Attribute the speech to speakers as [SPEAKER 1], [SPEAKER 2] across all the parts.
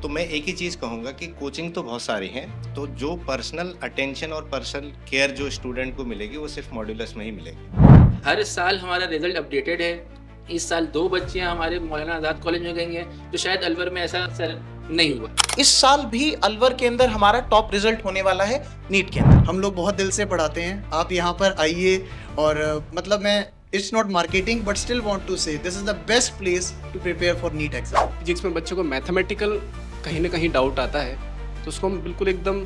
[SPEAKER 1] तो मैं एक ही चीज़ कहूँगा कि कोचिंग तो बहुत सारी हैं, तो जो पर्सनल अटेंशन और पर्सनल केयर जो स्टूडेंट को मिलेगी वो सिर्फ मॉड्यूलस में ही मिलेगी।
[SPEAKER 2] हर साल हमारा रिजल्ट अपडेटेड है। इस साल 2 बच्चियां हमारे मौलाना आज़ाद कॉलेज में गई हैं, तो शायद अलवर में ऐसा सर नहीं हुआ।
[SPEAKER 3] इस साल भी अलवर के अंदर हमारा टॉप रिजल्ट होने वाला है नीट के अंदर।
[SPEAKER 4] हम लोग बहुत दिल से पढ़ाते हैं, आप यहाँ पर आइए और मतलब मैं it's not marketing but still want to say this is the best place to prepare for NEET exam.
[SPEAKER 5] Physics में बच्चों को मैथमेटिकल कहीं ना कहीं डाउट आता है, तो उसको हम बिल्कुल एकदम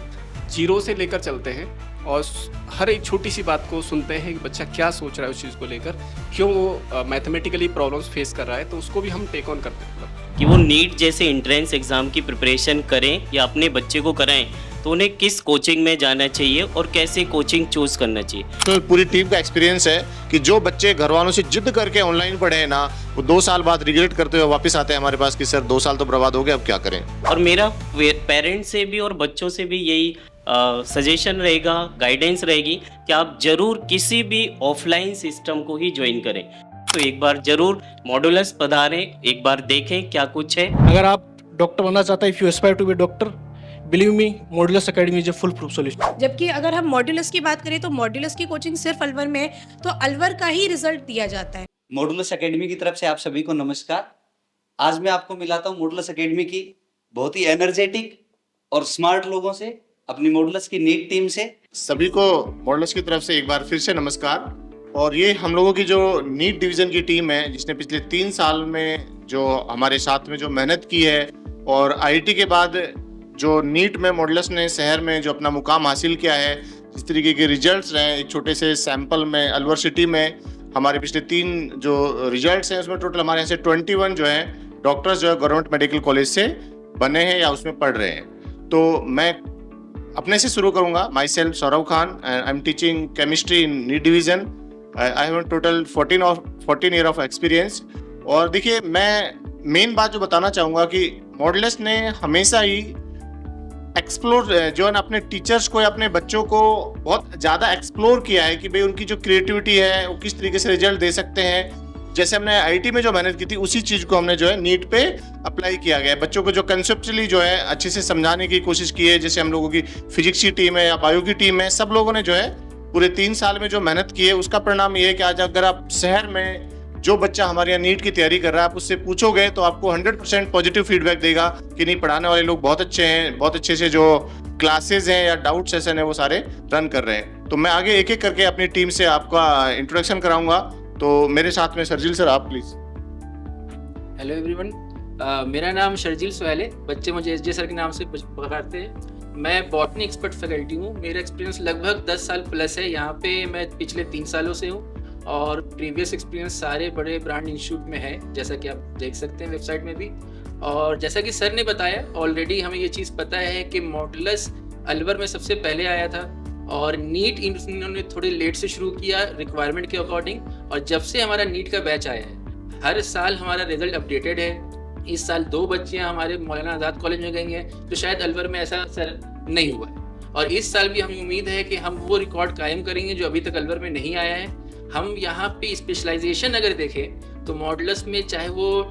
[SPEAKER 5] जीरो से लेकर चलते हैं और हर एक छोटी सी बात को सुनते हैं कि बच्चा क्या सोच रहा है उस चीज़ को लेकर, क्यों वो मैथमेटिकली प्रॉब्लम्स फेस कर रहा है, तो उसको भी हम टेक ऑन करते हैं।
[SPEAKER 6] कि वो नीट जैसे एंट्रेंस एग्ज़ाम की प्रिपरेशन करें या अपने बच्चे को कराएं, तो उन्हें किस कोचिंग में जाना चाहिए और कैसे कोचिंग चूज़ करना चाहिए।
[SPEAKER 7] तो पूरी टीम का एक्सपीरियंस है कि जो बच्चे घर वालों से जिद करके ऑनलाइन पढ़े हैं ना, वो 2 साल बाद रिग्रेट करते हुए वापस आते हैं हमारे पास कि सर 2 साल तो बर्बाद हो गए, अब क्या करें।
[SPEAKER 6] और मेरा पेरेंट्स से भी और बच्चों से भी यही सजेशन रहेगा, गाइडेंस रहेगी कि आप ज़रूर किसी भी ऑफलाइन सिस्टम को ही ज्वाइन करें। तो एक बार ज़रूर मॉड्यूलस पधारें, एक बार देखें क्या कुछ है।
[SPEAKER 8] अगर आप डॉक्टर बनना चाहते हैं, if you aspire to be doctor, believe me, Modulus Academy is a full proof solution.
[SPEAKER 9] जबकि अगर हम मॉड्यूलस की बात करें तो मॉड्यूलस की कोचिंग सिर्फ अलवर में है, तो अलवर का ही रिजल्ट दिया जाता है।
[SPEAKER 10] मॉड्यूलस एकेडमी की तरफ से आप सभी को नमस्कार। आज मैं आपको मिलाता हूँ मॉड्यूलस एकेडमी की बहुत ही एनर्जेटिक और स्मार्ट लोगों से, अपनी मॉड्यूलस की नीट टीम से।
[SPEAKER 7] सभी को मॉडल्स की तरफ से एक बार फिर से नमस्कार। और ये हम लोगों की जो नीट डिवीज़न की टीम है, जिसने पिछले 3 साल में जो हमारे साथ में जो मेहनत की है और आईआईटी के बाद जो नीट में मॉडल्स ने शहर में जो अपना मुकाम हासिल किया है, जिस तरीके के रिजल्ट्स रहे एक छोटे से सैंपल में अलवर सिटी में हमारे पिछले 3 जो रिजल्ट्स हैं, उसमें टोटल हमारे यहाँ से 21 जो हैं डॉक्टर्स जो है गवर्नमेंट मेडिकल कॉलेज से बने हैं या उसमें पढ़ रहे हैं। तो मैं अपने से शुरू करूँगा। Myself Saurav Khan, I am teaching chemistry in NEET division. I have total 14 year of experience. और देखिए, मैं मेन बात जो बताना चाहूँगा कि मॉडल्स ने हमेशा ही एक्सप्लोर जो है ना अपने टीचर्स को या अपने बच्चों को बहुत ज़्यादा एक्सप्लोर किया है कि भाई उनकी जो क्रिएटिविटी है वो किस तरीके से रिजल्ट दे सकते हैं। जैसे हमने आईआईटी में जो मेहनत की थी, उसी चीज़ को हमने जो है नीट पे अप्लाई किया गया है। बच्चों को जो कंसेप्चुअली जो है अच्छे से समझाने की कोशिश की है। जैसे हम लोगों की फिजिक्स की टीम है या बायो की टीम है, सब लोगों ने जो है पूरे 3 साल में जो मेहनत की है, उसका परिणाम ये है कि आज अगर आप शहर में जो बच्चा हमारे यहाँ नीट की तैयारी कर रहा है, आप उससे पूछोगे तो आपको 100% पॉजिटिव फीडबैक देगा कि नहीं, पढ़ाने वाले लोग बहुत अच्छे हैं, बहुत अच्छे से जो क्लासेज हैं या डाउट सेशन है वो सारे रन कर रहे हैं। तो मैं आगे एक एक करके अपनी टीम से आपका इंट्रोडक्शन कराऊंगा। तो मेरे साथ में शर्जील सर, आप प्लीज।
[SPEAKER 2] हेलो एवरीवन, मेरा नाम शर्जील सोहेल है। बच्चे मुझे एसजे सर के नाम से पुकारते हैं। मैं बॉटनी एक्सपर्ट फैकल्टी हूँ। मेरा एक्सपीरियंस लगभग 10 साल प्लस है। यहाँ पे मैं पिछले 3 सालों से हूँ और प्रीवियस एक्सपीरियंस सारे बड़े ब्रांड इंस्टीट्यूट में है, जैसा कि आप देख सकते हैं वेबसाइट में भी। और जैसा कि सर ने बताया, ऑलरेडी हमें ये चीज़ पता है कि मॉडल्स अलवर में सबसे पहले आया था और नीट इन्होंने थोड़े लेट से शुरू किया रिक्वायरमेंट के अकॉर्डिंग। और जब से हमारा नीट का बैच आया है, हर साल हमारा रिजल्ट अपडेटेड है। इस साल 2 बच्चियां हमारे मौलाना आज़ाद कॉलेज में गई हैं, तो शायद अलवर में ऐसा सर नहीं हुआ है। और इस साल भी हमें उम्मीद है कि हम वो रिकॉर्ड कायम करेंगे जो अभी तक अलवर में नहीं आया है। हम यहाँ पे स्पेशलाइजेशन अगर देखें तो मॉडल्स में, चाहे वो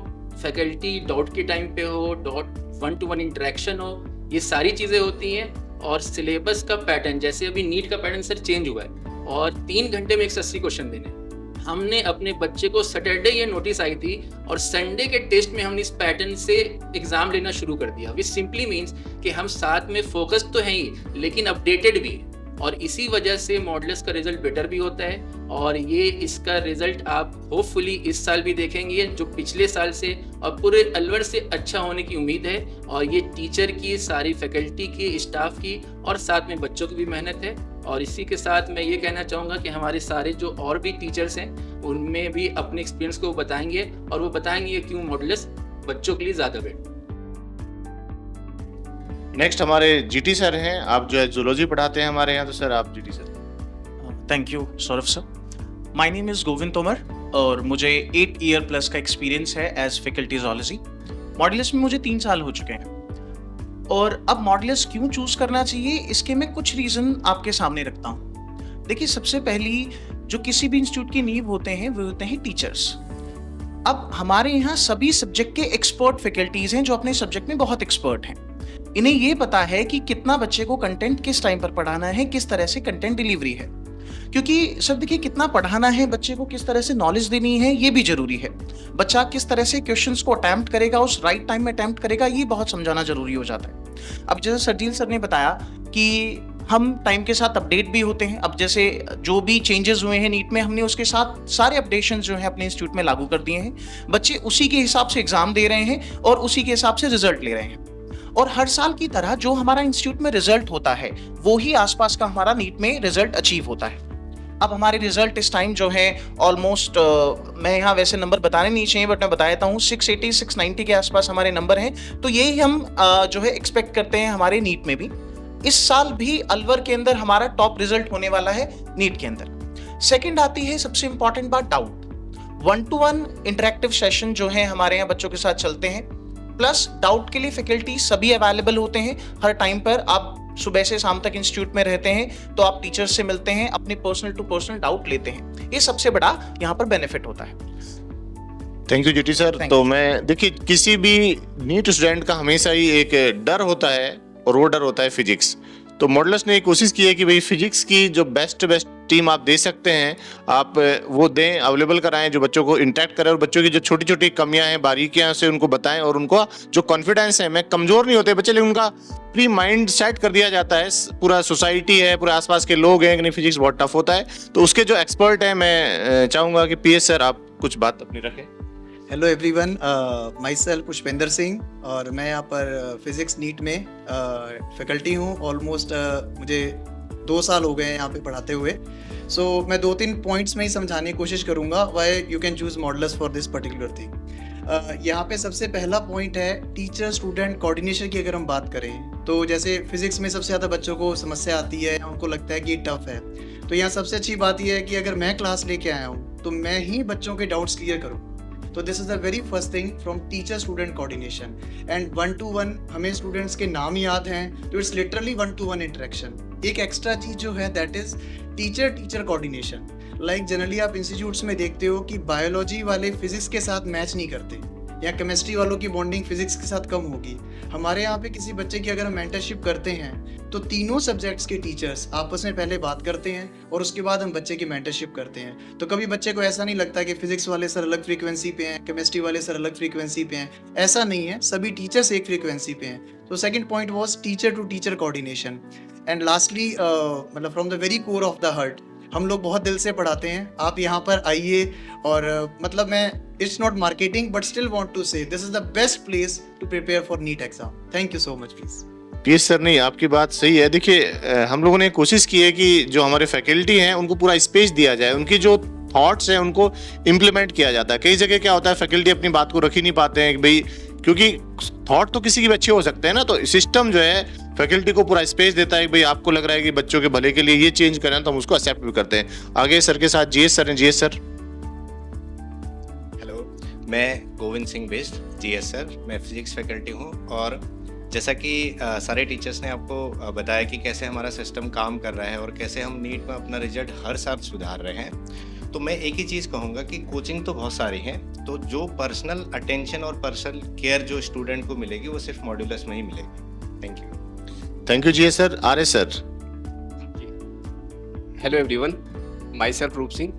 [SPEAKER 2] फैकल्टी डाउट के टाइम पे हो, डॉट 1-to-1 इंटरेक्शन हो, ये सारी चीज़ें होती हैं। और सिलेबस का पैटर्न, जैसे अभी नीट का पैटर्न सर चेंज हुआ है और 3 घंटे में 180 क्वेश्चन देने। हमने अपने बच्चे को सैटरडे ये नोटिस आई थी और संडे के टेस्ट में हमने इस पैटर्न से एग्जाम लेना शुरू कर दिया, विच सिंपली मीन्स कि हम साथ में फोकस तो हैं ही लेकिन अपडेटेड भी हैं। और इसी वजह से मॉडल्स का रिजल्ट बेटर भी होता है। और ये इसका रिजल्ट आप होपफुली इस साल भी देखेंगे, जो पिछले साल से और पूरे अलवर से अच्छा होने की उम्मीद है। और ये टीचर की, सारी फैकल्टी की, स्टाफ की और साथ में बच्चों की भी मेहनत है। और इसी के साथ मैं ये कहना चाहूँगा कि हमारे सारे जो और भी टीचर्स हैं, उनमें भी अपने एक्सपीरियंस को बताएंगे और वो बताएंगे क्यों मॉडल्स बच्चों के लिए ज़्यादा बेटर।
[SPEAKER 7] नेक्स्ट हमारे जीटी सर हैं। आप जो है जूलॉजी पढ़ाते हैं हमारे यहाँ, तो सर आप GT sir.
[SPEAKER 3] Thank you Saurabh sir. My name is Govind Tomar और मुझे 8 ईयर प्लस का एक्सपीरियंस है एज फैकल्टी जूलॉजी। मॉडल्स में मुझे 3 साल हो चुके हैं। और अब मॉडल्स क्यों चूज़ करना चाहिए, इसके मैं कुछ रीज़न आपके सामने रखता हूँ। देखिए, सबसे पहली जो किसी भी इंस्टीट्यूट की नींव होते हैं वो होते हैं टीचर्स। अब हमारे यहाँ सभी सब्जेक्ट के एक्सपर्ट फैकल्टीज हैं जो अपने सब्जेक्ट में बहुत एक्सपर्ट हैं। इन्हें ये पता है कि कितना बच्चे को कंटेंट किस टाइम पर पढ़ाना है, किस तरह से कंटेंट डिलीवरी है। क्योंकि सर देखिए, कितना पढ़ाना है बच्चे को, किस तरह से नॉलेज देनी है, ये भी जरूरी है। बच्चा किस तरह से क्वेश्चंस को अटेम्प्ट करेगा, उस राइट टाइम में अटेम्प्ट करेगा, ये बहुत समझाना जरूरी हो जाता है। अब जैसे शर्जील सर ने बताया कि हम टाइम के साथ अपडेट भी होते हैं। अब जैसे जो भी चेंजेस हुए हैं नीट में, हमने उसके साथ सारे अपडेशन जो हैं अपने इंस्टीट्यूट में लागू कर दिए हैं। बच्चे उसी के हिसाब से एग्जाम दे रहे हैं और उसी के हिसाब से रिजल्ट ले रहे हैं। और हर साल की तरह जो हमारा इंस्टीट्यूट में रिजल्ट होता है वो ही आसपास का हमारा नीट में रिजल्ट अचीव होता है। अब हमारे रिजल्ट इस टाइम जो है ऑलमोस्ट, मैं यहाँ वैसे नंबर बताने नहीं चाहिए बट मैं बता देता हूँ, 680 690 के आसपास हमारे नंबर हैं। तो यही हम जो है एक्सपेक्ट करते हैं हमारे नीट में भी। इस साल भी अलवर के अंदर हमारा टॉप रिजल्ट होने वाला है नीट के अंदर। सेकंड आती है सबसे इंपॉर्टेंट बात, डाउट। 1-to-1 इंटरेक्टिव सेशन जो है हमारे यहाँ बच्चों के साथ चलते हैं, प्लस डाउट के लिए फैकल्टी सभी अवेलेबल होते हैं हर टाइम पर। आप सुबह से शाम तक इंस्टीट्यूट में रहते हैं तो आप टीचर्स से मिलते हैं, अपने पर्सनल टू पर्सनल डाउट लेते हैं। ये सबसे बड़ा यहाँ पर बेनिफिट होता है।
[SPEAKER 7] Thank you GT sir. तो मैं देखिए, किसी भी नीट स्टूडेंट का हमेशा ही एक डर होता है और वो डर होता है फिजिक्स। तो मॉडलर्स ने कोशिश की है कि भाई फिजिक्स की जो बेस्ट टीम आप दे सकते हैं, आप वो दें, अवेलेबल कराएं, जो बच्चों को इंटरेक्ट करें और बच्चों की जो छोटी छोटी कमियां हैं, बारीकियां से उनको बताएं और उनको जो कॉन्फिडेंस है, मैं कमजोर नहीं होते बच्चे लेकिन उनका प्री माइंड सेट कर दिया जाता है। पूरा सोसाइटी है, पूरे आसपास के लोग हैं कि नहीं फिजिक्स बहुत टफ होता है। तो उसके जो एक्सपर्ट हैं, मैं चाहूँगा कि PS सर आप कुछ बात अपनी रखें।
[SPEAKER 4] Hello everyone, my self Pushpendra Singh और मैं यहाँ पर फिजिक्स नीट में फैकल्टी हूँ। ऑलमोस्ट मुझे 2 साल हो गए हैं यहाँ पे पढ़ाते हुए। सो मैं 2-3 पॉइंट्स में ही समझाने की कोशिश करूँगा why you can choose modellers for this particular thing. यहाँ पे सबसे पहला पॉइंट है टीचर स्टूडेंट कोऑर्डिनेशन की। अगर हम बात करें तो जैसे फिजिक्स में सबसे ज़्यादा बच्चों को समस्या आती है, उनको लगता है कि ये टफ है। तो यहाँ सबसे अच्छी बात यह है कि अगर मैं क्लास लेके आया हूँ तो मैं ही बच्चों के डाउट्स क्लियर करूँ। तो this is the very first thing from teacher student coordination. And 1-to-1 हमें स्टूडेंट्स के नाम याद हैं, तो इट्स लिटरली 1-to-1 इंटरेक्शन। एक एक्स्ट्रा चीज जो है that is teacher teacher coordination. Like generally आप इंस्टीट्यूट्स में देखते हो कि बायोलॉजी वाले फिजिक्स के साथ मैच नहीं करते, या केमिस्ट्री वालों की बॉन्डिंग फिजिक्स के साथ कम होगी। हमारे यहाँ पे किसी बच्चे की अगर हम मेंटरशिप करते हैं तो तीनों सब्जेक्ट्स के टीचर्स आपस में पहले बात करते हैं और उसके बाद हम बच्चे की मेंटरशिप करते हैं। तो कभी बच्चे को ऐसा नहीं लगता कि फिजिक्स वाले सर अलग फ्रीक्वेंसी पे हैं, केमिस्ट्री वाले सर अलग फ्रीक्वेंसी पे हैं। ऐसा नहीं है, सभी टीचर्स एक फ्रीक्वेंसी पे हैं। तो second point was teacher to teacher coordination. And lastly मतलब from the very core of the heart, हम लोग बहुत दिल से पढ़ाते हैं। आप यहाँ पर आइए और मतलब मैं, it's not marketing but still want to say this is the best place to prepare for NEET exam. Thank you so much please.
[SPEAKER 7] PS sir, नहीं आपकी बात सही है। देखिए, हम लोगों ने कोशिश की है कि जो हमारे फैकल्टी हैं उनको पूरा स्पेस दिया जाए, उनकी जो थॉट्स हैं उनको इम्प्लीमेंट किया जाता है। कई जगह क्या होता है, फैकल्टी अपनी बात को रख ही नहीं पाते हैं कि भाई, क्योंकि थॉट तो किसी की भी अच्छे हो सकते हैं ना। तो सिस्टम जो है फैकल्टी को पूरा स्पेस देता है कि भाई आपको लग रहा है कि बच्चों के भले के लिए ये चेंज करना है, तो हम उसको एक्सेप्ट भी करते हैं। आगे सर के साथ GS सर हैं। GS sir.
[SPEAKER 1] हेलो, मैं Govind Singh best, GS sir. मैं फिजिक्स फैकल्टी हूँ और जैसा कि सारे टीचर्स ने आपको बताया कि कैसे हमारा सिस्टम काम कर रहा है और कैसे हम नीट में अपना रिजल्ट हर साल सुधार रहे हैं। तो मैं एक ही चीज़ कहूँगा कि कोचिंग तो बहुत सारी हैं, तो जो पर्सनल अटेंशन और पर्सनल केयर जो स्टूडेंट को मिलेगी वो सिर्फ मॉड्यूलस में ही मिलेगी। Thank you.
[SPEAKER 7] Thank you GS sir. RS sir.
[SPEAKER 5] Hello everyone, myself Roop Singh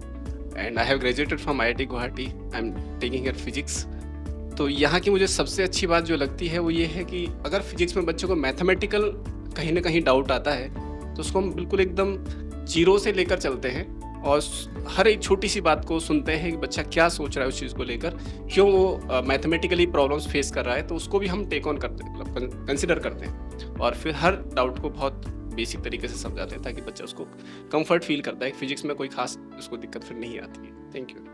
[SPEAKER 5] and I have graduated from IIT Guwahati. I'm taking here physics. तो यहाँ की मुझे सबसे अच्छी बात जो लगती है वो ये है कि अगर फिजिक्स में बच्चों को मैथमेटिकल कहीं ना कहीं डाउट आता है तो उसको हम बिल्कुल एकदम जीरो से लेकर चलते हैं और हर एक छोटी सी बात को सुनते हैं कि बच्चा क्या सोच रहा है उस चीज़ को लेकर, क्यों वो मैथमेटिकली प्रॉब्लम्स फेस कर रहा है, तो उसको भी हम टेक ऑन करते हैं, मतलब कंसिडर करते हैं और फिर हर डाउट को बहुत बेसिक तरीके से समझाते हैं ताकि बच्चा उसको कंफर्ट फील करता है कि फिजिक्स में कोई खास उसको दिक्कत फिर नहीं आती है। Thank you.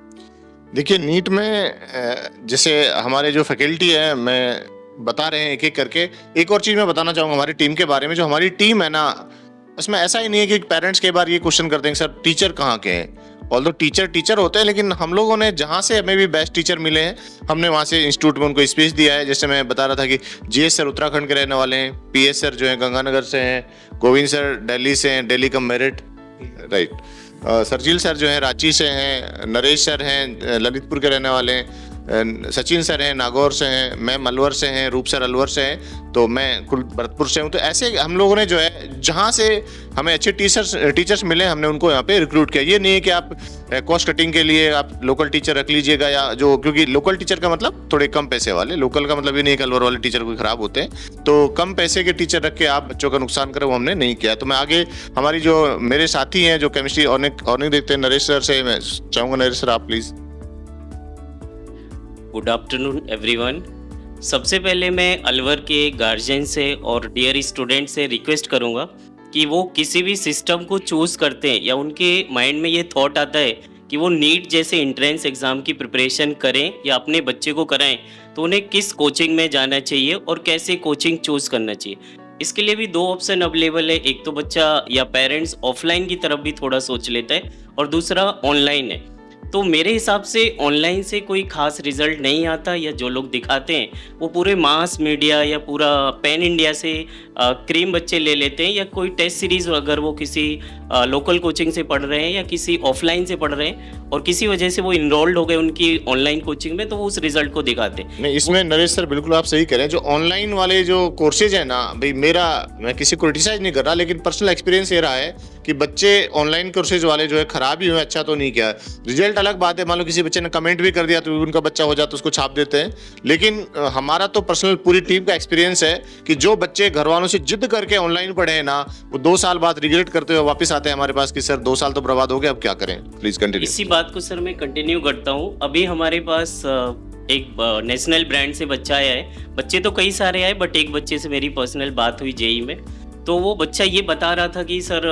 [SPEAKER 7] देखिए, नीट में जैसे हमारे जो फैकल्टी है, मैं बता रहे हैं एक एक करके। एक और चीज़ मैं बताना चाहूँगा हमारी टीम के बारे में। जो हमारी टीम है ना, उसमें ऐसा ही नहीं है कि पेरेंट्स कई बार ये क्वेश्चन करते हैं सर टीचर कहाँ के हैं। ऑल्दो टीचर होते हैं, लेकिन हम लोगों ने जहाँ से हमें भी बेस्ट टीचर मिले हैं, हमने वहाँ से इंस्टीट्यूट में उनको स्पेस दिया है। जैसे मैं बता रहा था कि GS सर उत्तराखंड के रहने वाले हैं, PS सर जो हैं गंगानगर से हैं, गोविंद सर दिल्ली से हैं, Delhi cum merit, right. Sharjeel sir जो हैं रांची से हैं, नरेश सर हैं ललितपुर के रहने वाले हैं, सचिन सर हैं नागौर से हैं, मैम अलवर से हैं, रूप सर अलवर से हैं, तो मैं कुल भरतपुर से हूँ। तो ऐसे हम लोगों ने जो है जहाँ से हमें अच्छे टीचर्स मिले हमने उनको यहाँ पे रिक्रूट किया। ये नहीं है कि आप कॉस्ट कटिंग के लिए आप लोकल टीचर रख लीजिएगा या जो, क्योंकि लोकल टीचर का मतलब थोड़े कम पैसे वाले, लोकल का मतलब ये नहीं कि अलवर वाले टीचर कोई खराब होते हैं, तो कम पैसे के टीचर रख के आप बच्चों का नुकसान करें वो हमने नहीं किया। तो मैं आगे हमारी जो मेरे साथी हैं जो केमिस्ट्री ऑर्निंग देखते हैं, नरेश सर से मैं चाहूँगा, नरेश सर आप प्लीज़।
[SPEAKER 6] Good afternoon everyone. सबसे पहले मैं अलवर के गार्जियन से और डियर स्टूडेंट से रिक्वेस्ट करूंगा कि वो किसी भी सिस्टम को चूज़ करते हैं या उनके माइंड में ये थॉट आता है कि वो नीट जैसे एंट्रेंस एग्ज़ाम की प्रिपरेशन करें या अपने बच्चे को कराएं, तो उन्हें किस कोचिंग में जाना चाहिए और कैसे कोचिंग चूज़ करना चाहिए। इसके लिए भी दो ऑप्शन अवेलेबल है, एक तो बच्चा या पेरेंट्स ऑफलाइन की तरफ भी थोड़ा सोच लेता है और दूसरा ऑनलाइन है। तो मेरे हिसाब से ऑनलाइन से कोई खास रिजल्ट नहीं आता, या जो लोग दिखाते हैं वो पूरे मास मीडिया या पूरा पैन इंडिया से क्रीम बच्चे ले लेते हैं, या कोई टेस्ट सीरीज़ अगर वो किसी लोकल कोचिंग से पढ़ रहे हैं या किसी ऑफलाइन से पढ़ रहे हैं और किसी वजह से वो इनरोल्ड हो गए उनकी ऑनलाइन कोचिंग में, तो वो उस रिजल्ट को दिखाते हैं।
[SPEAKER 7] नहीं, इसमें नरेश सर बिल्कुल आप सही कह रहे हैं। जो ऑनलाइन वाले जो कोर्सेज है ना भाई, मैं किसी को क्रिटिसाइज नहीं कर रहा, लेकिन पर्सनल एक्सपीरियंस ये रहा है कि बच्चे ऑनलाइन कोर्सेज वाले जो है खराब ही हुए, अच्छा तो नहीं किया। रिजल्ट अलग बात है, मान लो किसी बच्चे ने कमेंट भी कर दिया तो उनका बच्चा हो जाता, उसको छाप देते हैं। लेकिन हमारा तो पर्सनल पूरी टीम का एक्सपीरियंस है कि जो बच्चे घर वालों से जिद करके ऑनलाइन पढ़े हैं ना, वो 2 साल बाद रिग्रेट करते हुए वापस आते हैं हमारे पास कि सर 2 साल तो बर्बाद हो गए, अब क्या करें। Please continue.
[SPEAKER 6] इसी बात को सर मैं कंटिन्यू करता हूँ। अभी हमारे पास एक नेशनल ब्रांड से बच्चा आया है, बच्चे तो कई सारे आए बट एक बच्चे से मेरी पर्सनल बात हुई जेई में, तो वो बच्चा ये बता रहा था कि सर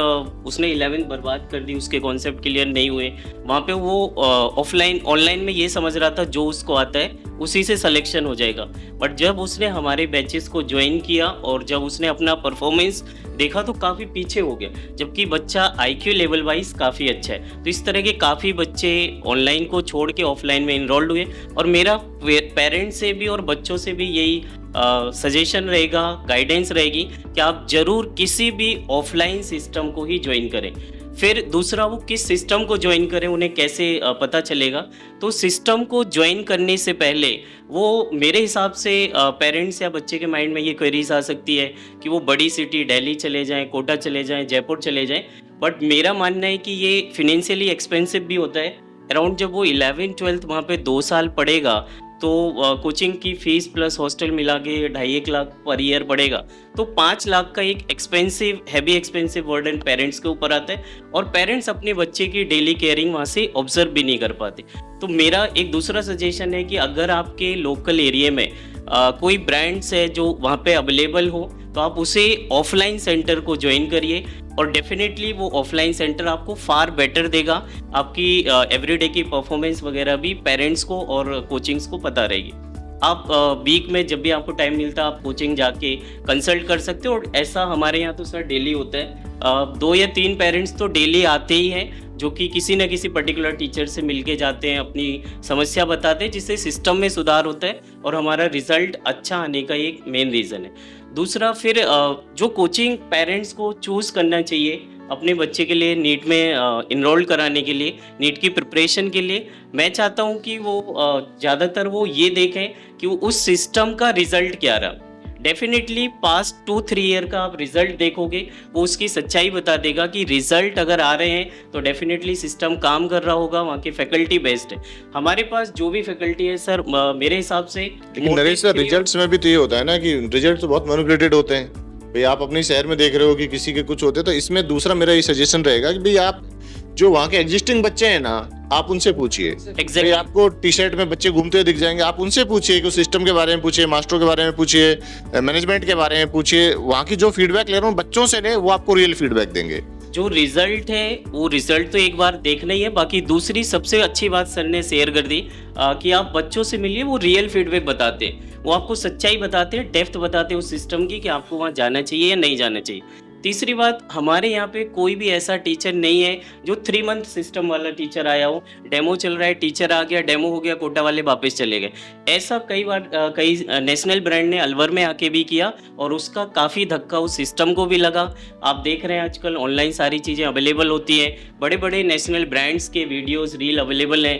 [SPEAKER 6] उसने 11th बर्बाद कर दी, उसके कॉन्सेप्ट क्लियर नहीं हुए। वहाँ पे वो ऑनलाइन में ये समझ रहा था जो उसको आता है उसी से सिलेक्शन हो जाएगा, बट जब उसने हमारे बैचेस को ज्वाइन किया और जब उसने अपना परफॉर्मेंस देखा तो काफ़ी पीछे हो गया, जबकि बच्चा IQ लेवल वाइज काफ़ी अच्छा है। तो इस तरह के काफ़ी बच्चे ऑनलाइन को छोड़ के ऑफलाइन में इनरोल्ड हुए, और मेरा पेरेंट्स से भी और बच्चों से भी यही सजेशन रहेगा, गाइडेंस रहेगी कि आप ज़रूर किसी भी ऑफलाइन सिस्टम को ही ज्वाइन करें। फिर दूसरा, वो किस सिस्टम को ज्वाइन करें उन्हें कैसे पता चलेगा, तो सिस्टम को ज्वाइन करने से पहले वो मेरे हिसाब से पेरेंट्स या बच्चे के माइंड में ये क्वेरीज आ सकती है कि वो बड़ी सिटी दिल्ली चले जाएं, कोटा चले जाएं, जयपुर चले जाएं, बट मेरा मानना है कि ये फिनेंशियली एक्सपेंसिव भी होता है। अराउंड जब वो 11th-12th वहाँ पे 2 साल पढ़ेगा तो कोचिंग की फीस प्लस हॉस्टल मिला के 2.5 लाख पर ईयर पड़ेगा, तो 5 लाख का एक हैवी एक्सपेंसिव बर्डन पेरेंट्स के ऊपर आता है, और पेरेंट्स अपने बच्चे की डेली केयरिंग वहाँ से ऑब्जर्व भी नहीं कर पाते। तो मेरा एक दूसरा सजेशन है कि अगर आपके लोकल एरिया में कोई ब्रांड्स है जो वहाँ पे अवेलेबल हो, तो आप उसे ऑफलाइन सेंटर को ज्वाइन करिए, और डेफिनेटली वो ऑफलाइन सेंटर आपको फार बेटर देगा। आपकी एवरीडे की परफॉर्मेंस वगैरह भी पेरेंट्स को और कोचिंग्स को पता रहेगी। आप वीक में जब भी आपको टाइम मिलता है आप कोचिंग जाके कंसल्ट कर सकते हो, और ऐसा हमारे यहाँ तो सर डेली होता है। 2 या 3 पेरेंट्स तो डेली आते ही हैं जो कि किसी न किसी पर्टिकुलर टीचर से मिलके जाते हैं, अपनी समस्या बताते हैं, जिससे सिस्टम में सुधार होता है और हमारा रिजल्ट अच्छा आने का एक मेन रीज़न है। दूसरा, फिर जो कोचिंग पेरेंट्स को चूज़ करना चाहिए अपने बच्चे के लिए नीट में इनरोल कराने के लिए, नीट की प्रिपरेशन के लिए, मैं चाहता हूँ कि वो ज़्यादातर वो ये देखें कि उस सिस्टम का रिज़ल्ट क्या रहा। डेफिनेटली पास्ट 2-3 ईयर का आप रिजल्ट देखोगे, वो उसकी सच्चाई बता देगा कि रिजल्ट अगर आ रहे हैं तो डेफिनेटली सिस्टम काम कर रहा होगा, वहाँ की फैकल्टी बेस्ड है। हमारे पास जो भी फैकल्टी है सर, मेरे हिसाब से।
[SPEAKER 7] लेकिन नरेश सर, रिजल्ट्स में भी तो ये होता है ना कि रिजल्ट तो बहुत मैनिपुलेटेड होते हैं। भाई आप अपने शहर में देख रहे हो कि किसी के कुछ होते हैं, तो इसमें दूसरा मेरा ये सजेशन रहेगा कि भाई आप जो वहाँ के एग्जिस्टिंग बच्चे हैं ना, आप उनसे पूछिए।
[SPEAKER 6] Exactly.
[SPEAKER 7] आपको टी शर्ट में बच्चे घूमते हुए दिख जाएंगे, आप उनसे पूछिए कि सिस्टम के बारे में पूछिए, मास्टरों के बारे में पूछिए, मैनेजमेंट के बारे में पूछिए। वहाँ की जो फीडबैक ले रहा हूँ बच्चों से ले, वो आपको रियल फीडबैक देंगे।
[SPEAKER 6] जो रिजल्ट है वो रिजल्ट तो एक बार देखना ही है। बाकी दूसरी सबसे अच्छी बात सर ने शेयर कर दी कि आप बच्चों से मिलिए, वो रियल फीडबैक बताते हैं, वो आपको सच्चाई बताते हैं, डेप्थ बताते हैं उस सिस्टम की कि आपको वहाँ जाना चाहिए या नहीं जाना चाहिए। तीसरी बात, हमारे यहाँ पे कोई भी ऐसा टीचर नहीं है जो 3 मंथ सिस्टम वाला टीचर आया हो, डेमो चल रहा है, टीचर आ गया, डेमो हो गया, कोटा वाले वापस चले गए। ऐसा कई बार कई नेशनल ब्रांड ने अलवर में आके भी किया और उसका काफ़ी धक्का उस सिस्टम को भी लगा। आप देख रहे हैं आजकल ऑनलाइन सारी चीज़ें अवेलेबल होती हैं, बड़े बड़े नेशनल ब्रांड्स के वीडियोस रील अवेलेबल हैं।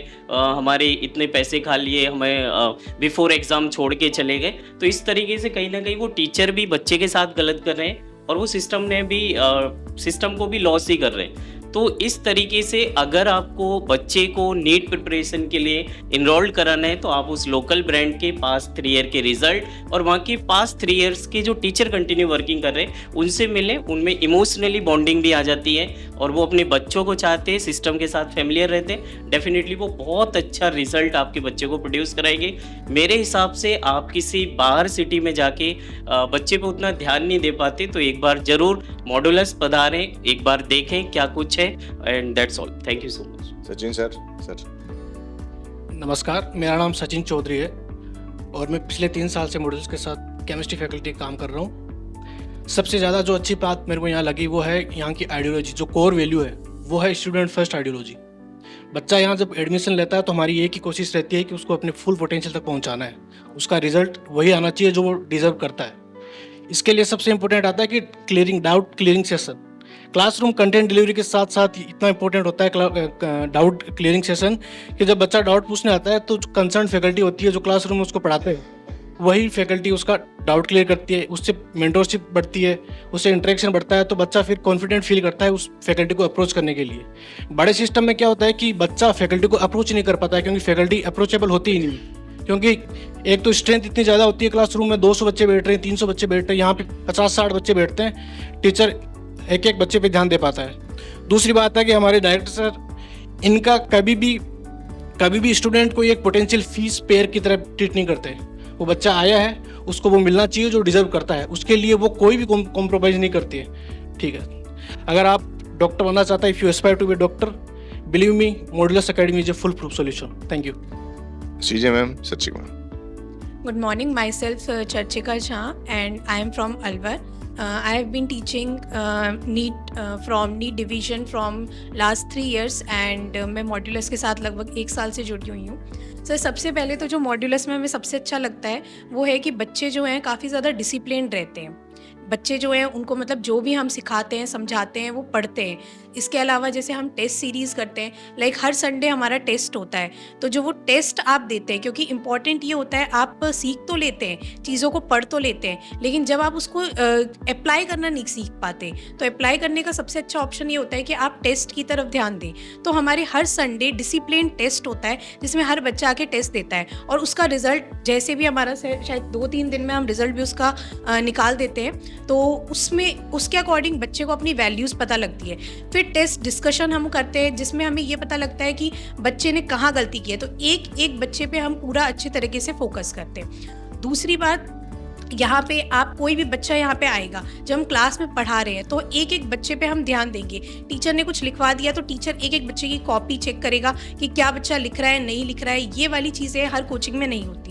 [SPEAKER 6] हमारे इतने पैसे खा लिए, हमें बिफोर एग्ज़ाम छोड़ के चले गए। तो इस तरीके से कहीं ना कहीं वो टीचर भी बच्चे के साथ गलत कर रहे हैं और वो सिस्टम ने भी सिस्टम को भी लॉस ही कर रहे हैं। तो इस तरीके से अगर आपको बच्चे को नीट प्रिपरेशन के लिए इनरोल्ड कराना है तो आप उस लोकल ब्रांड के पास्ट 3 ईयर के रिजल्ट और वहाँ के पास्ट 3 ईयर्स के जो टीचर कंटिन्यू वर्किंग कर रहे हैं उनसे मिलें। उनमें इमोशनली बॉन्डिंग भी आ जाती है और वो अपने बच्चों को चाहते हैं, सिस्टम के साथ फेमिलियर रहते हैं, डेफिनेटली वो बहुत अच्छा रिजल्ट आपके बच्चे को प्रोड्यूस कराएंगे। मेरे हिसाब से आप किसी बाहर सिटी में जाके बच्चे पे उतना ध्यान नहीं दे पाते, तो एक बार ज़रूर मॉड्यूलस पधारें, एक बार देखें क्या कुछ है। And that's all, thank you so much.
[SPEAKER 7] Sachin sir.
[SPEAKER 8] नमस्कार, मेरा नाम सचिन चौधरी है और मैं पिछले 3 साल से मॉड्यूल्स के साथ केमिस्ट्री फैकल्टी काम कर रहा हूँ। सबसे ज़्यादा जो अच्छी बात मेरे को यहाँ लगी वो है यहाँ की आइडियोलॉजी, जो कोर वैल्यू है वो है स्टूडेंट फर्स्ट आइडियोलॉजी। बच्चा यहाँ जब एडमिशन लेता है तो हमारी एक ही कोशिश रहती है कि उसको अपने फुल पोटेंशियल तक पहुँचाना है, उसका रिजल्ट वही आना चाहिए जो वो डिजर्व करता है। इसके लिए सबसे इंपॉर्टेंट आता है कि doubt clearing session. Classroom content delivery के साथ साथ इतना इंपॉर्टेंट होता है डाउट क्लियरिंग सेशन कि जब बच्चा डाउट पूछने आता है तो जो कंसर्न फैकल्टी होती है जो क्लासरूम में उसको पढ़ाते हैं वही फैकल्टी उसका डाउट क्लियर करती है, उससे मेंटरशिप बढ़ती है, उससे इंटरेक्शन बढ़ता है, तो बच्चा फिर कॉन्फिडेंट फील करता है उस फैकल्टी को अप्रोच करने के लिए। बड़े सिस्टम में क्या होता है कि बच्चा फैकल्टी को अप्रोच नहीं कर पाता है क्योंकि फैकल्टी अप्रोचेबल होती ही नहीं, क्योंकि एक तो स्ट्रेंथ इतनी ज़्यादा होती है क्लासरूम में, 200 बच्चे बैठ रहे हैं, 300 बच्चे बैठ रहे हैं, यहाँ पे 50-60 बच्चे बैठते हैं, टीचर एक एक बच्चे पे ध्यान दे पाता है। दूसरी बात है कि हमारे डायरेक्टर सर इनका कभी भी स्टूडेंट को एक पोटेंशियल फीस पेयर की तरह ट्रीट नहीं करते। वो बच्चा आया है, उसको वो मिलना चाहिए जो डिजर्व करता है, उसके लिए वो कोई भी कॉम्प्रोमाइज़ नहीं करती है। ठीक है, अगर आप डॉक्टर बनना चाहता है, if you aspire to be doctor, believe me, Modulus Academy is a full proof solution. Thank you.
[SPEAKER 7] CJ ma'am, सच्ची ma'am.
[SPEAKER 9] Good morning, myself Charchika Jha and I am from Alwar. I have been teaching NEET from NEET division from last 3 years and मैं modulus के साथ लगभग 1 साल से जुड़ी हुई हूँ। सर सबसे पहले तो जो मॉड्यूलस में हमें सबसे अच्छा लगता है वो है कि बच्चे जो हैं काफ़ी ज़्यादा डिसिप्लिन्ड रहते हैं। बच्चे जो हैं उनको मतलब जो भी हम सिखाते हैं समझाते हैं वो पढ़ते हैं। इसके अलावा जैसे हम टेस्ट सीरीज़ करते हैं, लाइक हर संडे हमारा टेस्ट होता है, तो जो वो टेस्ट आप देते हैं, क्योंकि इम्पॉर्टेंट ये होता है आप सीख तो लेते हैं, चीज़ों को पढ़ तो लेते हैं, लेकिन जब आप उसको अप्लाई करना नहीं सीख पाते, तो अप्लाई करने का सबसे अच्छा ऑप्शन ये होता है कि आप टेस्ट की तरफ ध्यान दें। तो हमारे हर संडे डिसिप्लिन टेस्ट होता है जिसमें हर बच्चा आके टेस्ट देता है और उसका रिजल्ट जैसे भी हमारा शायद 2-3 दिन में हम रिजल्ट भी उसका निकाल देते हैं, तो उसमें उसके अकॉर्डिंग बच्चे को अपनी वैल्यूज़ पता लगती है। फिर टेस्ट डिस्कशन हम करते हैं जिसमें हमें ये पता लगता है कि बच्चे ने कहाँ गलती की है, तो एक एक बच्चे पे हम पूरा अच्छे तरीके से फोकस करते हैं। दूसरी बात, यहाँ पे आप कोई भी बच्चा यहाँ पे आएगा, जब हम क्लास में पढ़ा रहे हैं तो एक एक बच्चे पे हम ध्यान देंगे। टीचर ने कुछ लिखवा दिया तो टीचर एक एक बच्चे की कॉपी चेक करेगा कि क्या बच्चा लिख रहा है नहीं लिख रहा है। ये वाली चीज़ें हर कोचिंग में नहीं होती।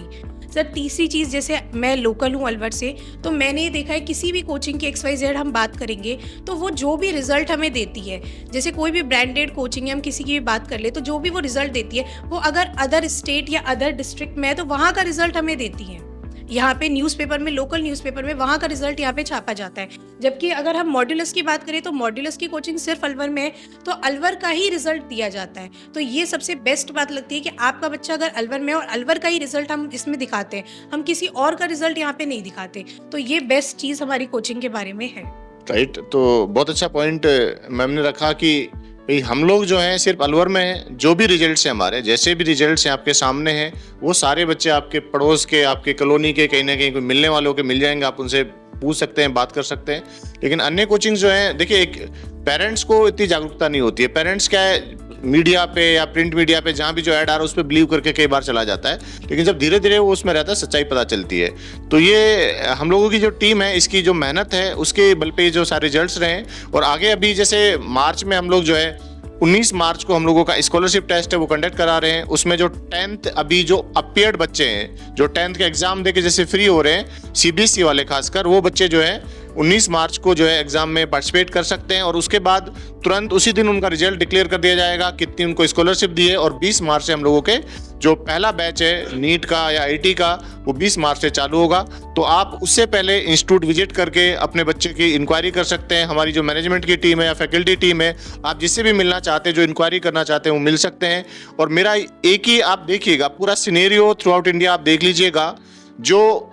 [SPEAKER 9] सर तीसरी चीज़, जैसे मैं लोकल हूँ अलवर से, तो मैंने ये देखा है किसी भी कोचिंग की XYZ हम बात करेंगे तो वो जो भी रिज़ल्ट हमें देती है, जैसे कोई भी ब्रांडेड कोचिंग है, हम किसी की भी बात कर ले तो जो भी वो रिज़ल्ट देती है वो अगर अदर स्टेट या अदर डिस्ट्रिक्ट में है तो वहाँ का रिज़ल्ट हमें देती है। यहाँ पे न्यूज़पेपर में, लोकल न्यूज़पेपर में वहाँ का रिजल्ट यहाँ पे छापा जाता है। जबकि अगर हम मॉड्यूलस की बात करें तो मॉड्यूलस की कोचिंग सिर्फ अलवर में है, तो अलवर का ही रिजल्ट दिया जाता है। तो ये सबसे बेस्ट बात लगती है कि आपका बच्चा अगर अलवर में है और अलवर का ही रिजल्ट हम इसमें दिखाते हैं, हम किसी और का रिजल्ट यहाँ पे नहीं दिखाते। तो ये बेस्ट चीज़ हमारी कोचिंग के बारे में है।
[SPEAKER 7] राइट, तो बहुत अच्छा पॉइंट मैम ने रखा कि भाई हम लोग जो हैं सिर्फ अलवर में हैं, जो भी रिजल्ट्स हैं हमारे, जैसे भी रिजल्ट्स हैं आपके सामने हैं, वो सारे बच्चे आपके पड़ोस के, आपके कॉलोनी के, कहीं ना कहीं कोई मिलने वालों के मिल जाएंगे, आप उनसे पूछ सकते हैं, बात कर सकते हैं। लेकिन अन्य कोचिंग जो हैं, देखिए एक पेरेंट्स को इतनी जागरूकता नहीं होती है। पेरेंट्स क्या है, मीडिया पे या प्रिंट मीडिया पे जहाँ भी जो ऐड आ रहा है उस पर बिलीव करके कई बार चला जाता है, लेकिन जब धीरे धीरे वो उसमें रहता है सच्चाई पता चलती है। तो ये हम लोगों की जो टीम है, इसकी जो मेहनत है उसके बल पे जो सारे रिजल्ट्स रहे। और आगे अभी जैसे मार्च में हम लोग जो है 19 मार्च को हम लोगों का स्कॉलरशिप टेस्ट है वो कंडक्ट करा रहे हैं। उसमें जो 10th अभी जो अपीयर्ड बच्चे हैं, जो 10th के एग्जाम देके जैसे फ्री हो रहे हैं, CBSE वाले खासकर, वो बच्चे जो हैं 19 मार्च को जो है एग्ज़ाम में पार्टिसिपेट कर सकते हैं और उसके बाद तुरंत उसी दिन उनका रिजल्ट डिक्लेयर कर दिया जाएगा कितनी उनको स्कॉलरशिप दी है। और 20 मार्च से हम लोगों के जो पहला बैच है नीट का या आईटी का वो 20 मार्च से चालू होगा। तो आप उससे पहले इंस्टीट्यूट विजिट करके अपने बच्चे की इंक्वायरी कर सकते हैं। हमारी जो मैनेजमेंट की टीम है या फैकल्टी टीम है, आप जिससे भी मिलना चाहते हैं, जो इंक्वायरी करना चाहते हैं वो मिल सकते हैं। और मेरा एक ही आप देखिएगा पूरा सिनेरियो थ्रू आउट इंडिया आप देख लीजिएगा, जो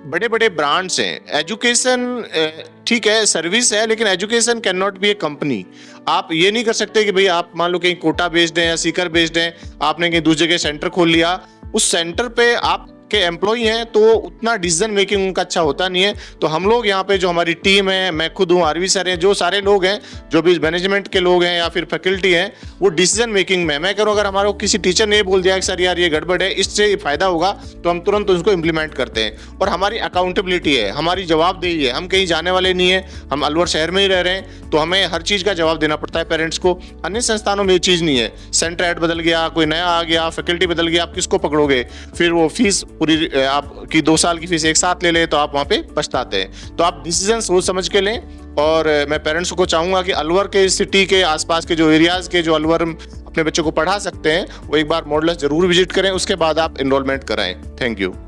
[SPEAKER 7] बड़े बड़े ब्रांड्स हैं, एजुकेशन ठीक है सर्विस है, लेकिन education can not be A company. आप ये नहीं कर सकते कि भाई आप मान लो कहीं कोटा बेस्ड हैं या सीकर बेस्ड हैं, आपने कहीं दूसरी जगह सेंटर खोल लिया, उस सेंटर पे आप के एम्प्लॉई हैं तो उतना डिसीजन मेकिंग उनका अच्छा होता नहीं है। तो हम लोग यहाँ पे जो हमारी टीम है, मैं खुद हूँ, आरवी सर हैं, जो सारे लोग हैं जो भी मैनेजमेंट के लोग हैं या फिर फैकल्टी हैं, वो डिसीजन मेकिंग में मैं करूँ अगर हमारे को किसी टीचर ने बोल दिया कि सर यार ये गड़बड़ है, इससे फ़ायदा होगा, तो हम तुरंत उसको इम्प्लीमेंट करते हैं। और हमारी अकाउंटेबिलिटी है, हमारी जवाबदेही है, हम कहीं जाने वाले नहीं है, हम अलवर शहर में ही रह रहे हैं, तो हमें हर चीज़ का जवाब देना पड़ता है पेरेंट्स को। अन्य संस्थानों में ये चीज़ नहीं है, सेंटर हेड बदल गया, कोई नया आ गया, फैकल्टी बदल गया, आप किसको पकड़ोगे, फिर वो फीस पूरी आपकी 2 साल की फीस एक साथ ले ले तो आप वहाँ पे पछताते हैं। तो आप डिसीजन सोच समझ के लें। और मैं पेरेंट्स को चाहूँगा कि अलवर के सिटी के आसपास के जो एरियाज़ के जो अलवर अपने बच्चों को पढ़ा सकते हैं वो एक बार मॉडल्स जरूर विजिट करें, उसके बाद आप एनरोलमेंट कराएं। Thank you.